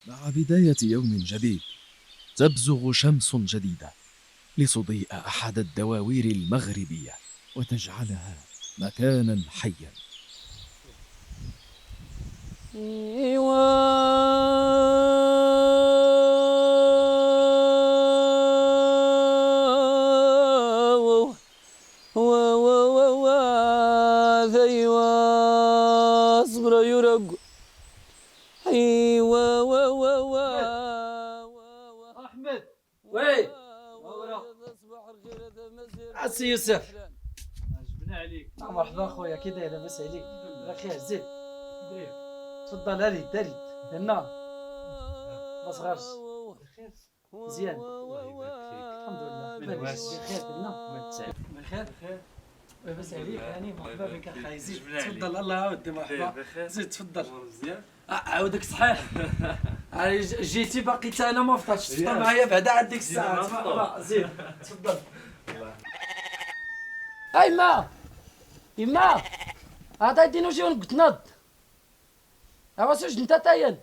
مع بداية يوم جديد تبزغ شمس جديدة لتضيء أحد الدواوير المغربية وتجعلها مكانا حيا. صبر يرق احمد وي عسي يوسف عجبنا عليك. مرحبا خويا، كي داير؟ لاباس عليك؟ بخير؟ زين كيف تفضل. اريد هنا ما صغرش بخير؟ مزيان الله يبارك فيك. الحمد لله. من لاباس واش؟ بخير هنا بخير بخير لاباس عليك؟ يعني مرحبا بك اخاي. زيد عجبنا عليك. تفضل. الله يعاود مرحبا. بخير. زيد تفضل. مزيان. عاودك صحيح. جيتي باقي حتى انا ما فطرتش. تفطر معايا بعدا عاد ديك الساعه. مرحبا. زيد تفضل. اي ما هذا يدينو جيو قلت نض اوا سوج انت تاين.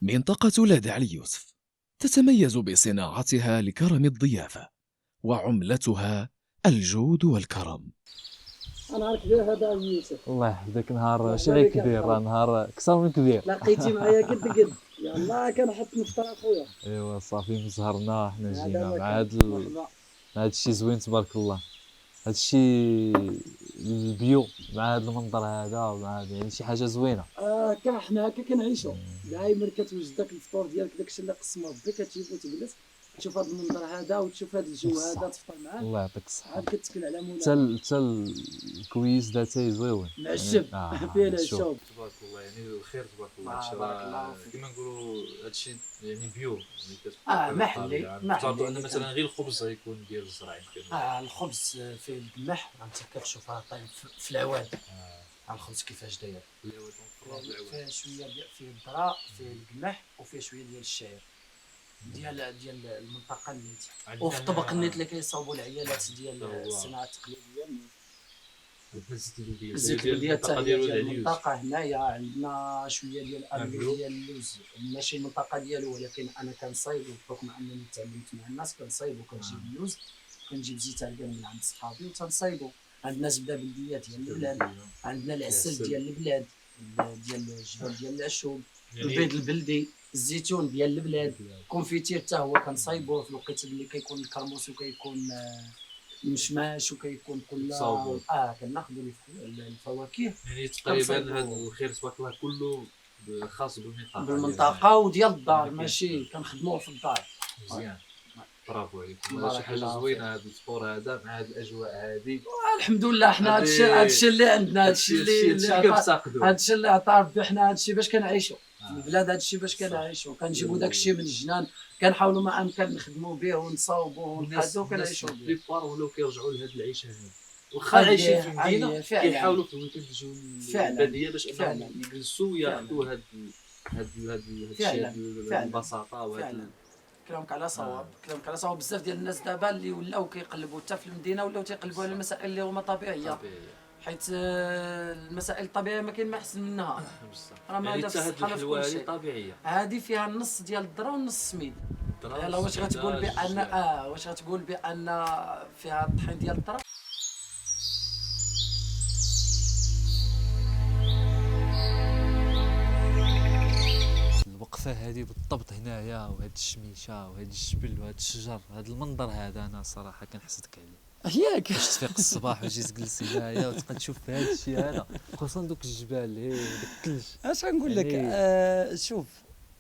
منطقة لادع يوسف تتميز بصناعتها لكرم الضيافة وعملتها الجود والكرم. انا كبير هذا يوسف. الله يحفظك. نهار شي كبير، راه نهار اكثر من كبير. لقيتي معايا قد يلا كنحط نفطر اخويا. ايوا صافي مزهرنا حنا جينا هذا مع مرحبا. هاد الشيء زوين تبارك الله. هاد الشيء البيو مع هاد المنظر هذا مع يعني شي حاجه زوينه. حنا هكا كنعيشو دائما. كتوجد داك الفطور ديالك داكشي اللي قسم ربي كتجيب وتجلس تشوف هذا المنظر هذا وتشوف هذا الجو هذا تفطر معاه. الله يعطيك الصحه. عاد كتكل على حتى الكويس ذاتي زويون معشب فيه الشوب. تبارك الله، يعني الخير تبارك الله. بارك الله فيك. كيما نقولوا هادشي يعني بيو، يعني كتبقى محلي افترضوا ان مثلا غير الخبز غيكون ديال الزرع يمكن. الخبز فيه القمح انت كتشوفها طايب في العواد. الخبز كيفاش داير؟ فيه شويه فيه الذره، فيه القمح، وفيه شويه ديال الشعير ديال المنطقه النيت، وفي الطبق النيت اللي كيصاوبوا العيالات ديال الصناعه التقليديه. الزيت البلديه حتى ديال المنطقه. هنايا عندنا شويه ديال الالو ديال اللوز، ماشي المنطقه ديالو ولكن انا كنصايبو بحكم انني تعلمت مع الناس. كنصايبو كنجيب اللوز، كنجيب زيت الكان من عند صحابي وتنصايبو. عندنا زبده بلديه ديال البلاد، عندنا العسل ديال البلاد ديال الجبل ديال العشوب، البيض البلدي، الزيتون ديال البلاد، كونفيتير حتى هو كنصايبوه في الوقيته اللي كيكون الكرموس وكيكون المشماش وكيكون كل كناخذوا الفواكه. يعني تقريبا هذا الخير تبارك الله كله خاص بالمنطقه وديال الدار، ماشي كنخدموه في الدار. مزيان. برافو عليكم. شي حاجه زوينه هذا الفطور هذا مع هذه الاجواء هذه. الحمد لله. حنا هادشي اللي عندنا، هادشي اللي عطا ربي. حنا هادشي باش كنعيشوا في البلاد، هادشي باش كنعيشوا. كنجيبوا داكشي من الجنان، كنحاولوا ما امكن نخدموا به ونصاوبوه ونقادوه وكنعيشوا به. بليبار ولاو كيرجعوا لهاد العيشه هذه، واخا عايشين في المدينه كيحاولوا في الويكند يجيو للباديه باش انهم يجلسوا وياخذوا هاد الشيء البساطه وهاد. كلامك على صواب. بزاف ديال الناس دابا اللي ولاو كيقلبوا حتى في المدينه ولاو تيقلبوا على المسائل اللي هما طبيعيه، حيت المسائل الطبيعيه ما كاين ما احسن منها. راه ما هذا في الصحه في كل شيء طبيعيه. هذه فيها النص ديال الذره والنص السميد. يلا واش غتقول بان فيها الطحين ديال الذره؟ الوقفه هذه بالضبط هنايا، وهاد الشميشه وهاد الجبل وهاد الشجر، هاد المنظر هذا انا صراحه كنحسدك عليه. ياك باش تفيق الصباح وتجي تجلس هنايا وتبقى تشوف هذا الشيء هذا، خصوصا دوك الجبال داك الثلج. اش غنقول لك؟ شوف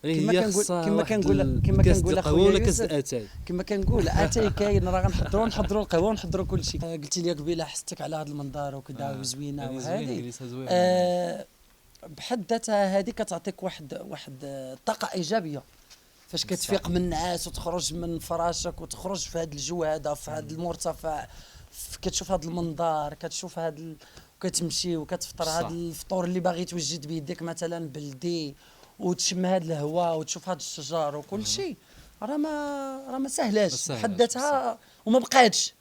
كما كنقول اخويا كاس اتاي، كما كنقول اتاي كاين. راه نحضروا القهوه ونحضروا كل شيء. قلت لي قبيله حستك على هذا المنظر وكذا وزوينه وهذه بحد ذاتها. هذه كتعطيك واحد الطاقه ايجابيه فاش كتفيق من النعاس وتخرج من فراشك وتخرج في هذا الجو هذا في هذا المرتفع، كتشوف هذا المنظر، كتشوف هذا وكتمشي وكتفطر هذا الفطور اللي باغي توجد بيدك مثلا بلدي، وتشم هذا الهواء وتشوف هذا الشجر وكل شيء. راه ما سهلاش بحد ذاتها وما بقاتش.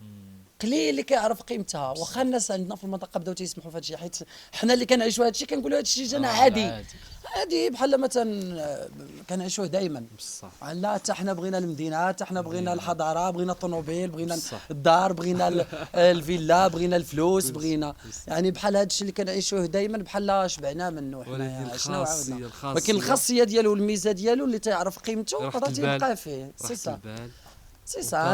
قليل اللي كيعرف قيمتها. واخا الناس عندنا في المنطقه بداو تيسمحوا في هذا الشيء، حيت حنا اللي كنعيشوا هذا الشيء كنقولوا هذا الشيء جانا عادي بحال مثلا كنعيشوه دائما. بصح لا حتى حنا بغينا المدينه، حتى حنا بغينا الحضاره، بغينا الطوموبيل، بغينا الدار، بغينا الفيلا، بغينا الفلوس، بغينا يعني بحال هذا الشيء اللي كنعيشوه دائما بحال شبعنا منه حنايا. شنو عاودنا؟ ولكن الخاصيه ديالو والميزه ديالو اللي تعرف قيمته راه تيبقى فيه. سي سا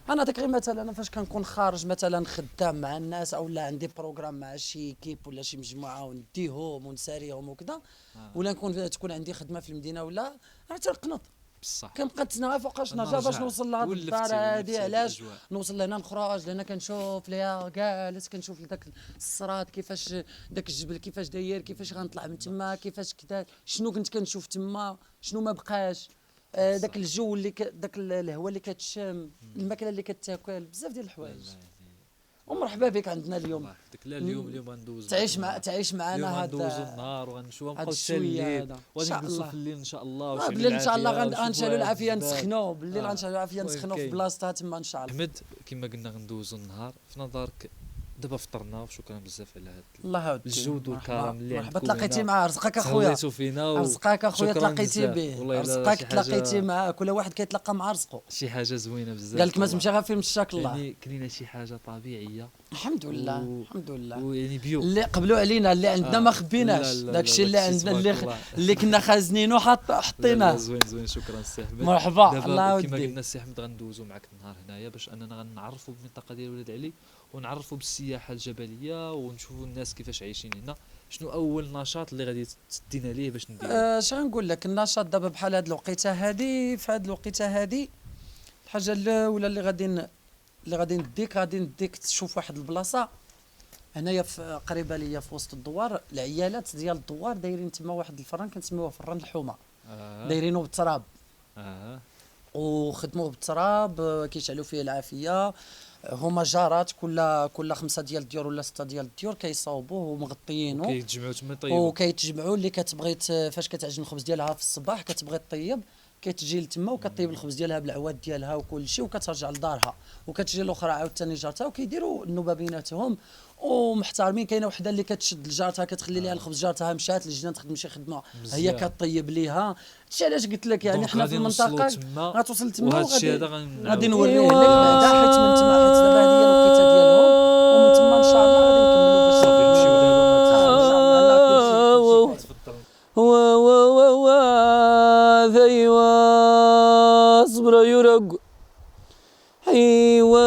انا داك غير مثلا فاش كنكون خارج مثلا خدام مع الناس او لا عندي بروغرام مع شي كيب ولا شي مجموعه ونديهم ونساريهم وكذا، ولا تكون عندي خدمه في المدينه ولا راه تنقنط بصح كنبقى نتسنى فوقاش نرجع باش نوصل لهاد الدار هادي. علاش نوصل لهنا نخرج لهنا كنشوف ليها جالس كنشوف داك الصراد كيفاش داك الجبل كيفاش داير، كيفاش غنطلع من تما، كيفاش كذا، شنو كنت كنشوف تما، شنو ما بقاش، داك الجو اللي داك الهواء اللي كتشم، الماكله اللي كتاكل، بزاف ديال الحوايج. ومرحبا بك عندنا اليوم. داك اليوم غندوز تعيش معنا هذا غندوزو النهار وغنشوفو نبقاو حتى الليل وغادي نجلسو في الليل ان شاء الله. بالليل ان شاء الله غنشعلوا العافيه نسخنوا، بالليل غنشعلوا العافيه نسخنوا في بلاصتها تما ان شاء الله. احمد كما قلنا غندوزو النهار، في نظرك دابا فطرنا وشكرا بزاف على هذا الله الجود والكرم اللي عندكم. مرحبا تلاقيتي معاه، رزقك اخويا، رزقك اخويا تلاقيتي به، رزقك تلاقيتي معاه، كل واحد كيتلقى مع رزقه. شي حاجه زوينه بزاف. قال لك ما تمشي غير في مشاك الله. يعني كلينا شي حاجه طبيعيه الحمد لله الحمد لله، ويعني بيو اللي قبلوا علينا اللي عندنا ما خبيناش، داكشي اللي عندنا اللي كنا خازنينه حطيناه. زوين شكرا السي احمد. مرحبا الله يوديك. كما يوديك. قلنا السي احمد غندوزو معك النهار هنايا باش اننا غنعرفوا بالمنطقه ديال ولاد علي ونعرفوا بالسياحه الجبليه ونشوفوا الناس كيفاش عايشين هنا. شنو اول نشاط اللي غادي تدينا ليه باش نديرو؟ اش غنقول لك، النشاط دابا بحال هاد الوقيته هادي، في هاد الوقيته هادي الحاجه الاولى اللي غادي نديك تشوف واحد البلاصه هنايا في قريبه ليا في وسط الدوار. العيالات ديال الدوار دايرين تما واحد الفران كنسميوه فران الحومه. دايرينه بالتراب. وخدموه بالتراب، كيشعلوا فيه العافيه. هما جارات كل 5 ديال الديور ولا 6 ديال الديور كيصاوبوه ومغطيينه كيتجمعوا تما يطيبوا. وكيتجمعوا اللي كتبغي فاش كتعجن الخبز ديالها في الصباح كتبغي طيب كتجي لتما وكطيب الخبز ديالها بالعواد ديالها وكل شيء وكترجع لدارها، وكتجي الاخرى عاوتاني جارتها وكيديروا النوبه بيناتهم ومحترمين. كاينه وحده اللي كتشد لجارتها كتخلي ليها الخبز، جارتها مشات للجنان تخدم شي خدمه هي كطيب ليها. هادشي علاش قلت لك يعني حنا في المنطقه غتوصل تما وهذا الشيء هذا غادي نوريه لك بعدا، حيت من تما حيت دابا هذه هي الوقيته ديالهم، ومن تما ان شاء الله غادي نكملوا باش صافي نمشيو دابا ان شاء الله لا كلشي. ذيوا صبر يرق ايوا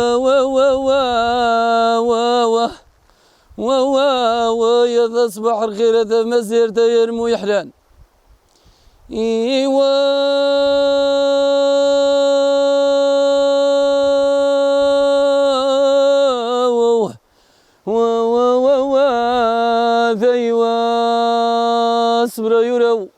يا ذا صباح الخير هذا مسير داير مو يحلان ايوا ذيوا صبر يرو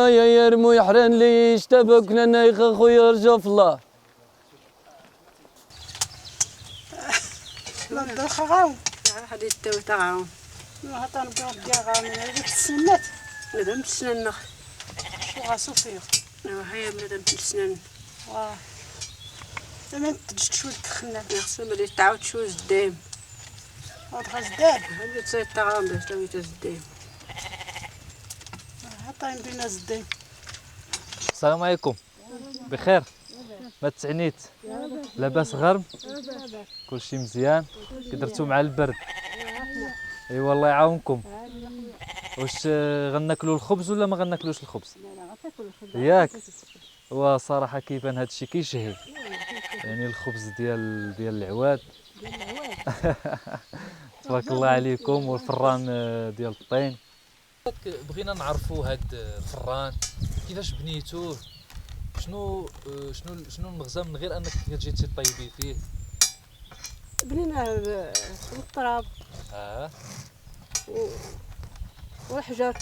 يا يرمو يحرن لي اشتبك لنا يا خويا رجا في الله. لا خاو هادي التو تاعو ما هطان بيا غامي هذيك السنات مادام السنان شو غاسوفيا هي مادام السنان واه تمام تجي شويه تخنا خصنا ما تعاود شويه زدام هاد غزداد هادي تصيد طعام باش تاوي تزدام هطاين بينا زدام. السلام عليكم. بخير؟ ما تعنيت؟ لاباس غرب؟ كلشي مزيان؟ قدرتوا مع البرد؟ اي والله يعاونكم. واش غناكلوا الخبز ولا ما غناكلوش الخبز؟ ياك وصراحه كيبان هذا الشيء كيشهي، يعني الخبز ديال العواد تبارك الله عليكم، والفران ديال الطين. بغينا نعرفوا هاد الفران كيفاش بنيتوه، شنو المغزى من غير انك كتجي تطيبي فيه؟ بنيناه بالتراب والحجر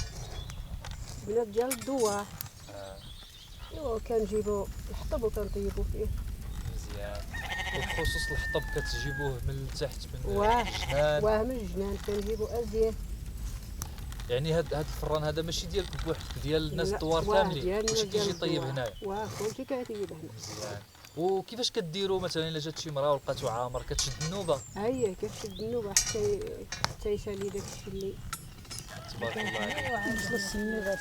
بنات ديال الدواء وكنجيبو الحطب وكنطيبو فيه مزيان. وبخصوص الحطب كتجيبوه من التحت من الجنان؟ من الجنان كنجيبو ازيان يعني هاد الفران هذا ماشي ديالك بوحدك، ديال الناس الدوار كاملين، كلشي كيجي طيب هنايا. كلشي كيطيب هنا. مزيان. وكيفاش كديروا مثلا الا جات شي مراه ولقاتو عامر كتشد النوبه؟ هي كتشد النوبه حتى يسالي داكشي اللي تبارك الله عليك. السنه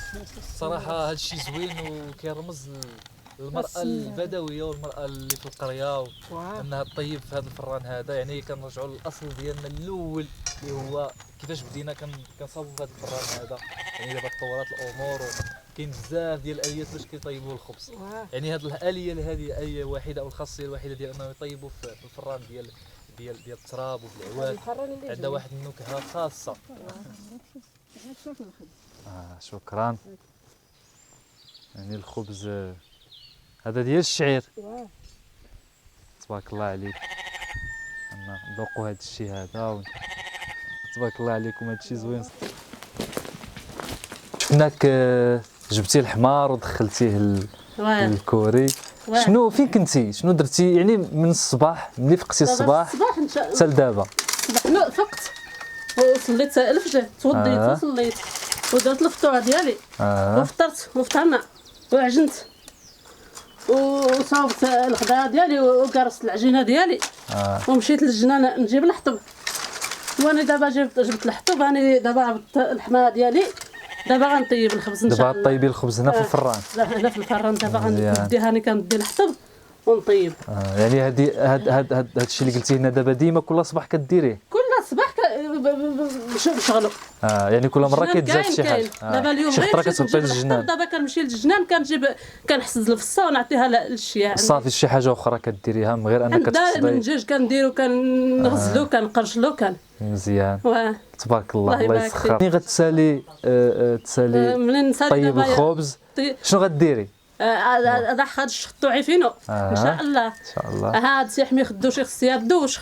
صراحه هادشي زوين وكيرمز المرأة البدوية والمرأة اللي في القرية انها تطيب في هذا الفران هذا. يعني كنرجعوا للاصل ديالنا الاول اللي هو كيفاش بدينا كنصاوبوا في هذا الفران هذا. يعني دابا تطورات الامور وكاين بزاف ديال الاليات باش كيطيبوا الخبز. يعني هذه الاليه هذه الاليه واحده او الخاصيه الوحيده ديال انهم يطيبوا في الفران ديال التراب وبالعواد عندها واحد النكهه خاصه. شكرا. يعني الخبز هذا ديال الشعير. تبارك الله عليك. انا ذوقوا هذا الشيء هذا تبارك الله عليكم. هذا الشيء زوين. شفناك جبتي الحمار ودخلتيه للكوري. شنو فين كنتي؟ شنو درتي يعني من الصباح ملي فقتي الصباح حتى لدابا؟ الصباح فقت وصليت الفجر، توضيت وصليت ودرت الفطور ديالي وفطرت وفطرنا وعجنت وصاوبت الخضره ديالي وكرست العجينه ديالي ومشيت للجنان نجيب الحطب. وانا دابا جبت الحطب، راني دابا عبدت الحماره ديالي، دابا غنطيب الخبز ان شاء الله. دابا طيبي الخبز هنا في الفران؟ لا هنا في الفران دابا غنديها، راني كندي الحطب ونطيب. يعني هاد الشيء اللي قلتي لنا دابا ديما كل صباح كديريه؟ كل صباح بشغلو. يعني كل مره كيتزاد شي حاجه. دابا اليوم شي خطره كتهبطي للجنان. دابا كنمشي للجنان كنحسز الفصه ونعطيها للشياع. صافي شي حاجه اخرى كديريها من غير انك تقصدي؟ المنجاج كنديرو كنغزلو كنقرشلو مزيان. تبارك الله. الله يسخر. ملي غتسالي طيب الخبز شنو غديري؟ هذا خد شخطو عيفينو ان شاء الله. ان شاء الله. هاد سي حمي خدو شي خصيات دوش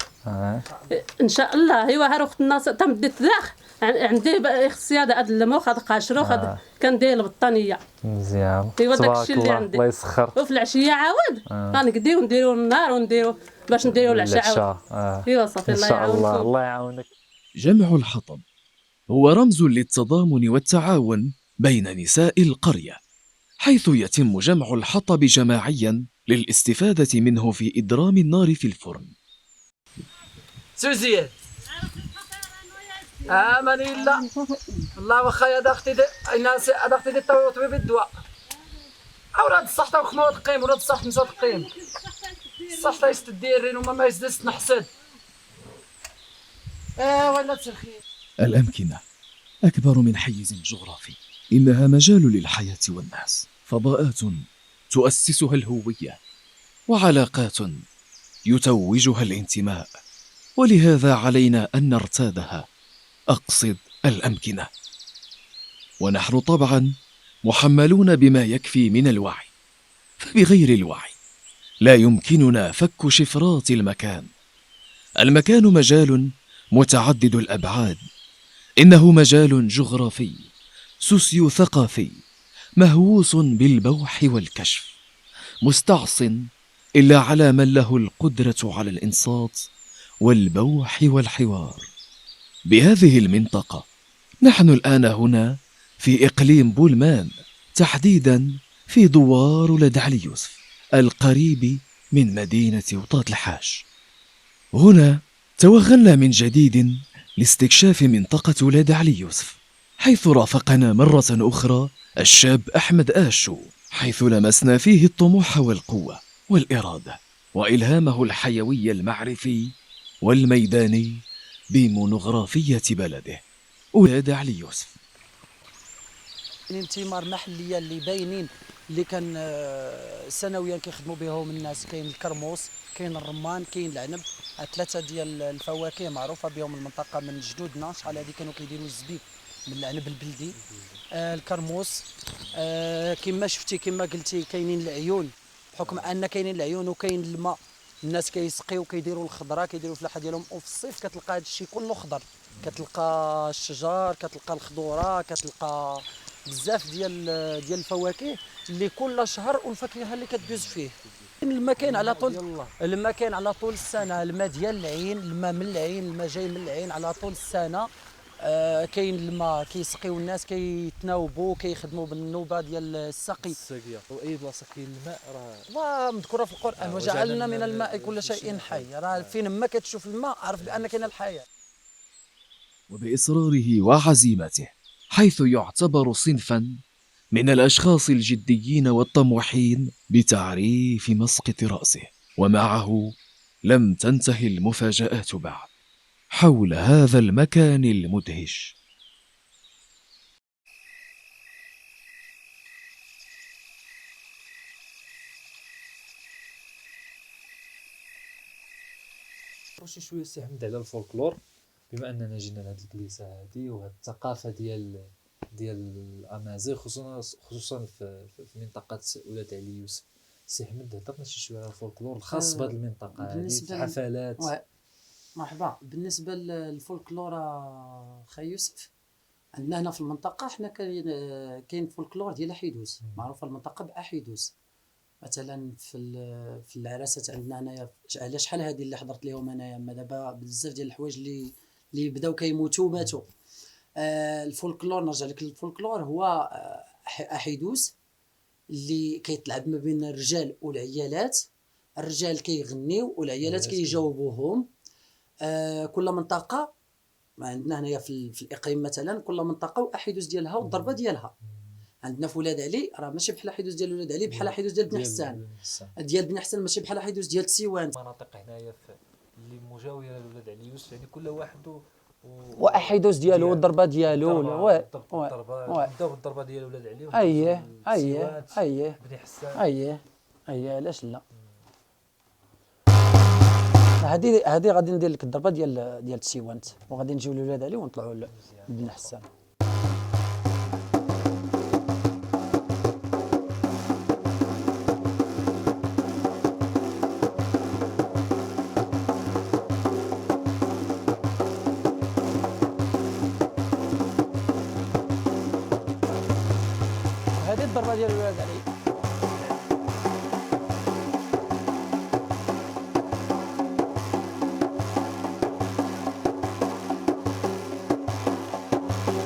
ان شاء الله. ايوا ها اخت الناس تمديت داخ عندي خصيات هاد المخ هاد قاشرو هاد كندير البطانيه مزيان. ايوا داكشي اللي عندي. الله يسخر. وفي العشيه عاود غنقديو نديرو النار ونديرو باش نديرو العشاء عاود. ايوا صافي. الله يعاونك. الله يعاونك. جمع الحطب هو رمز للتضامن والتعاون بين نساء القرية، حيث يتم جمع الحطب جماعيا للاستفادة منه في إدرام النار في الفرن. سوزيان ماني لا والله واخا يا اختي الناس هذا اختي طبيب الدواء اولاد الصحه وخمو تقيم ولاد الصحه نسا تقيم الصحه يستديرين وما ما يزدس نحسد ولا تسخي. الأمكنة أكبر من حيز جغرافي، إنها مجال للحياة والناس، فضاءات تؤسسها الهوية وعلاقات يتوجها الانتماء، ولهذا علينا أن نرتادها، أقصد الأمكنة. ونحن طبعا محملون بما يكفي من الوعي، فبغير الوعي لا يمكننا فك شفرات المكان. المكان مجال متعدد الأبعاد، إنه مجال جغرافي سوسيو ثقافي مهووس بالبوح والكشف، مستعصٍ إلا على من له القدرة على الإنصات والبوح والحوار. بهذه المنطقة نحن الآن هنا في إقليم بولمان، تحديدا في دوار ولاد علي يوسف القريب من مدينة وطاط الحاج. هنا توغلنا من جديد لاستكشاف منطقة ولاد علي يوسف، حيث رافقنا مرة أخرى الشاب أحمد آشو، حيث لمسنا فيه الطموح والقوة والإرادة وإلهامه الحيوي المعرفي والميداني بمونوغرافية بلده ولاد علي يوسف. ثمار محلية اللي باينين اللي كان سنويا كيخدموا بهم الناس. كاين الكرموس، كاين الرمان، كاين العنب، ثلاثه ديال الفواكه معروفه بهم المنطقه من جدودنا. شحال هذه كانوا كيديروا الزبيب من العنب البلدي. الكرموس كما شفتي كما قلتي كاينين العيون، بحكم ان كاينين العيون وكاين الماء الناس كيسقيو كيديروا الخضره كيديروا الفلاحه ديالهم. وفي الصيف كتلقى هذا الشيء كله خضر، كتلقى الشجر، كتلقى الخضوره، كتلقى بزاف ديال الفواكه اللي كل شهر والفاكهه اللي كدوز فيه. الماء كاين على طول السنه، الماء ديال العين، الماء من العين، الماء جاي من العين على طول السنه. كاين الماء كيسقيو الناس كيتناوبوا كيخدموا بالنوبه ديال السقي الساقيه. واي بلاصه كاين الماء راه مذكوره في القران وجعلنا من الماء كل شيء حي. راه فين ما كتشوف الماء عرف بان كاين الحياه. وبإصراره وعزيمته، حيث يعتبر صنفا من الأشخاص الجديين والطموحين بتعريف مسقط رأسه. ومعه لم تنتهي المفاجآت بعد حول هذا المكان المدهش. شي شويه سي حمد على الفولكلور، بما اننا جينا لهاد الكنيسه هادي وهاد الثقافه ديال الامازيغ، خصوصا في منطقه ولاد علي يوسف. سي حمد هضرنا شي شويه على الفولكلور الخاص بهاد المنطقه هادي في الحفلات. مرحبا. بالنسبه للفولكلور خي يوسف، عندنا هنا في المنطقه حنا كاين فولكلور ديال حيدوز، معروفه المنطقه باحيدوز. مثلا في العراسات عندنا هنايا على شحال هذه اللي حضرت لهم انايا، اما دابا بزاف ديال الحوايج اللي بداو كيموتوا ماتوا. الفولكلور نرجع لك للفولكلور، هو احيدوز اللي كيتلعب ما بين الرجال والعيالات. الرجال كيغنيو والعيالات كيجاوبوهم. كل منطقه عندنا هنايا في الاقليم مثلا كل منطقه واحيدوز ديالها والضربه ديالها. عندنا في ولاد علي راه ماشي بحال حيدوز ديال ولاد علي، بحال حيدوز ديال بن حسان. ديال بن حسان ماشي بحال حيدوز ديال تسيوان. المناطق هنايا اللي مجاويه لولاد علي يوسف، يعني كل واحد واحيدوز ديالو والضربه ديالو. الضربه ديال ولاد علي. اييه بن حسان. اييه علاش لا. هذه غادي ندير لك الضربه ديال تسيوانت، وغادي نجيو لولاد علي ونطلعوا لبن حسان. هذه الضربه ديال ولاد علي.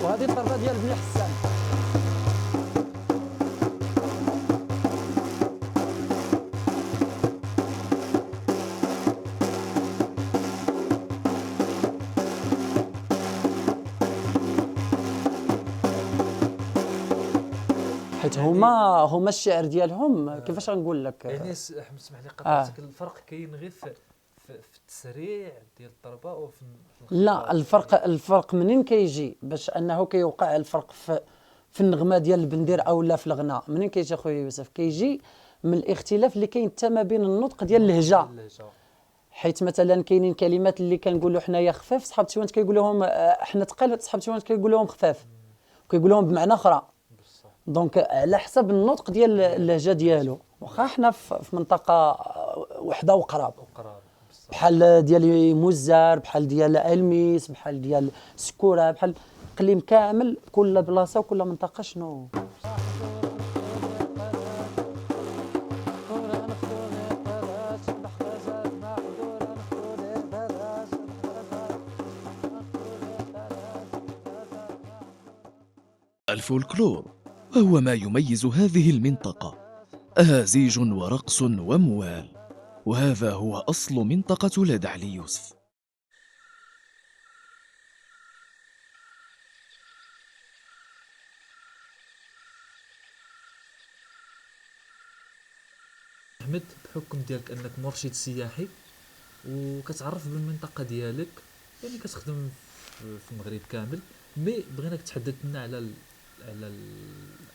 وهذه الضربه ديال بن حسان. حيت هما الشعر ديالهم كيفاش غنقول لك. يعني اسمح لي قطعتك. الفرق كاين غير في التسريع ديال الضربه وفي لا، الفرق منين كيجي باش انه كيوقع الفرق في النغمه ديال البندير او لا في الغناء. منين كيجي اخويا يوسف؟ كيجي من الاختلاف اللي كاين حتى ما بين النطق ديال اللهجه. حيت مثلا كاينين كلمات اللي كنقولوا حنايا خفاف، صحاب تيوانت كيقولوهم حنا ثقال، صحاب تيوانت كيقولوهم خفاف وكيقولوهم بمعنى اخرى. دونك على حسب النطق ديال اللهجه ديالو. واخا حنا في منطقه وحده وقراب، بحال ديال موزار، بحال ديال الميس، بحال ديال سكوره، بحال اقليم كامل كل بلاصه وكل منطقه شنو. الفولكلور هو ما يميز هذه المنطقة، أهازيج ورقص وموال، وهذا هو أصل منطقة ولاد علي يوسف. أحمد، بحكم ديالك أنك مرشد سياحي وكتعرف بالمنطقة ديالك، يعني كتخدم في المغرب كامل، مي بغيناك تحدث لنا على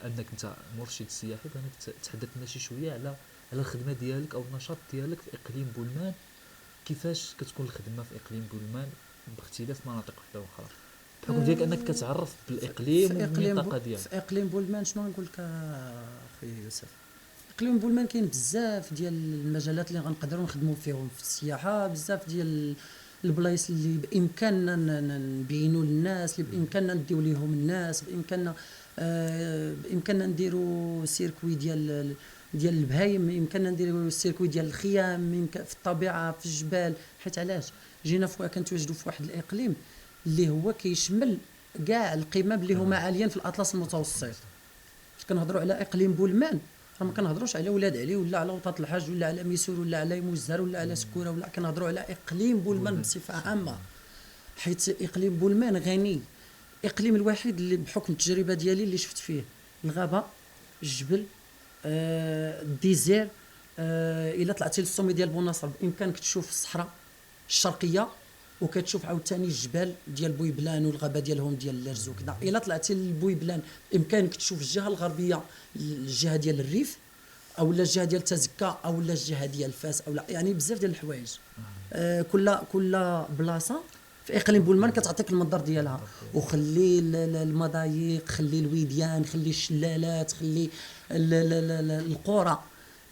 انك انت مرشد سياحي. بغيناك تحدث لنا شي شويه على الخدمه ديالك او النشاط ديالك في اقليم بولمان. كيفاش كتكون الخدمه في اقليم بولمان باختلاف مناطق وحده اخرى، بحكم ديالك انك كتعرف بالاقليم والمنطقه ديالك. في اقليم بولمان شنو نقول لك اخويا يوسف؟ اقليم بولمان كاين بزاف ديال المجالات اللي غنقدروا نخدموا فيهم في السياحه، بزاف ديال البلايص اللي بامكاننا نبينوا للناس، اللي بامكاننا نديو ليهم الناس، بامكاننا نديروا سيركوي ديال البهايم، بامكاننا نديروا السيركوي ديال الخيام في الطبيعه في الجبال. حيت علاش جينا كنتواجدوا في واحد الاقليم اللي هو كيشمل كاع القمم اللي هما عاليين في الاطلس المتوسط. كنهضروا على اقليم بولمان، راه ما كنهضروش على ولاد علي ولا على وطاط الحاج ولا على ميسور ولا على موزار ولا على سكوره، ولا كنهضروا على اقليم بولمان بصفه عامه، حيث اقليم بولمان غني. اقليم الوحيد اللي بحكم التجربه ديالي اللي شفت فيه الغابه، الجبل، الديزير. الا طلعتي للسومي ديال بوناصر بامكانك تشوف الصحراء الشرقيه، وكتشوف عاوتاني الجبال ديال بويبلان والغابه ديالهم ديال اللرز وكذا. الا طلعتي لبويبلان بامكانك تشوف الجهه الغربيه، الجهه ديال الريف، او لا الجهه ديال تزكا، او لا الجهه ديال فاس، او لا يعني بزاف ديال الحوايج. كل بلاصه في اقليم بولمان كتعطيك المنظر ديالها. وخلي المضايق، خلي الويديان، خلي الشلالات، خلي القرى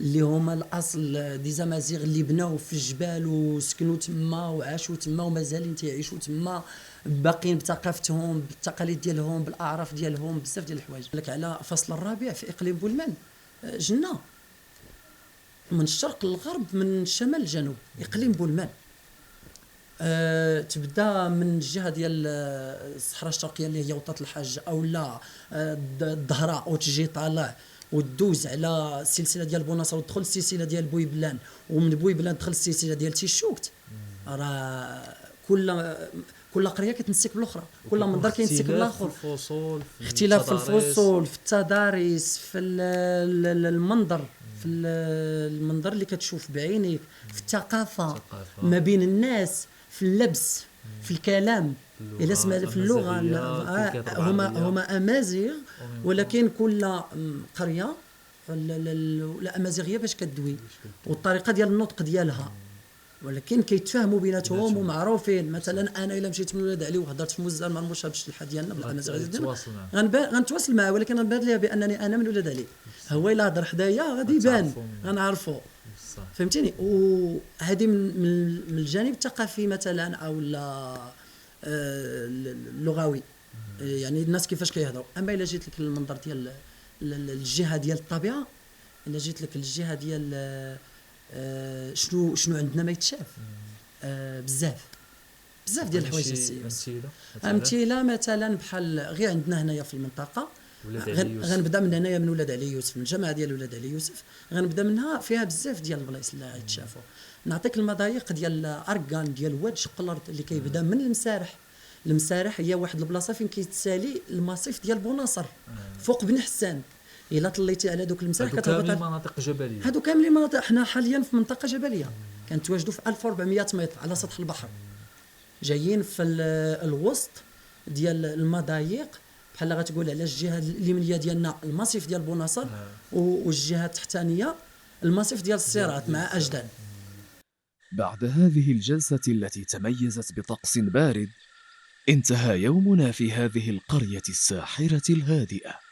اللي هما الاصل دي زمازيغ اللي بناو في الجبال وسكنوا تما وعاشوا تما ومازالين تيعيشوا تما، باقيين بثقافتهم بالتقاليد ديالهم بالاعراف ديالهم، بزاف ديال الحوايج. لك على فصل الربيع في اقليم بولمان، جنه من الشرق للغرب، من الشمال للجنوب. اقليم بولمان تبدا من الجهه ديال الصحراء الشرقيه اللي هي وطاط الحاج او لا الظهراء، او تجي طالع وتدوز على السلسله ديال بوناصر وتدخل السلسله ديال بويبلان، ومن بويبلان تدخل السلسله ديال تيشوكت. راه كل قريه كتنسك بالاخرى، كل منظر كينسك بالاخر. اختلاف في الفصول، في التضاريس، في المنظر، في المنظر اللي كتشوف بعينيك، في الثقافه ما بين الناس، في اللبس، في الكلام، الا سمعت في اللغه. هما امازيغ، ولكن كل قريه الامازيغيه باش كدوي والطريقه ديال النطق ديالها، ولكن كيتفاهموا بيناتهم ومعروفين. مثلا انا الا مشيت من ولاد علي وهضرت في موزه مع المرشد بالشلحه ديالنا بالامازيغيه، غنتواصل معاه، ولكن غنبان ليها بانني انا من ولاد علي. هو الا هضر حدايا غادي يبان، غنعرفو. فهمتيني؟ وهذه من الجانب الثقافي مثلا، او اللغوي، يعني الناس كيفاش كيهضروا. اما الا جيت لك المنظر ديال الجهه ديال الطبيعه، الا جيت لك الجهه ديال شنو عندنا ما يتشاف، بزاف ديال الحوايج. امثله مثلا بحال غير عندنا هنايا في المنطقه، غنبدا من هنايا من ولاد علي يوسف، من الجامعه ديال ولاد علي يوسف، غنبدا منها فيها بزاف ديال البلايص اللي غيتشافوا. نعطيك المضايق ديال اركان، ديال واد شق الارض، اللي كيبدا من المسارح هي واحد البلاصه فين كيتسالي المصيف ديال بوناصر فوق بن حسان. الا طليتي على دوك المسارح كتهبط مناطق جبليه، هادو كاملين مناطق. حنا حاليا في منطقه جبليه كنتواجدوا في 1400 متر على سطح البحر، جايين في الوسط ديال المضايق، بحال غتقول على الجهه اليمنيه ديالنا المصيف ديال بوناصر، والجهه التحتانيه المصيف ديال الصيرات مع اجدان. بعد هذه الجلسة التي تميزت بطقس بارد، انتهى يومنا في هذه القرية الساحرة الهادئة.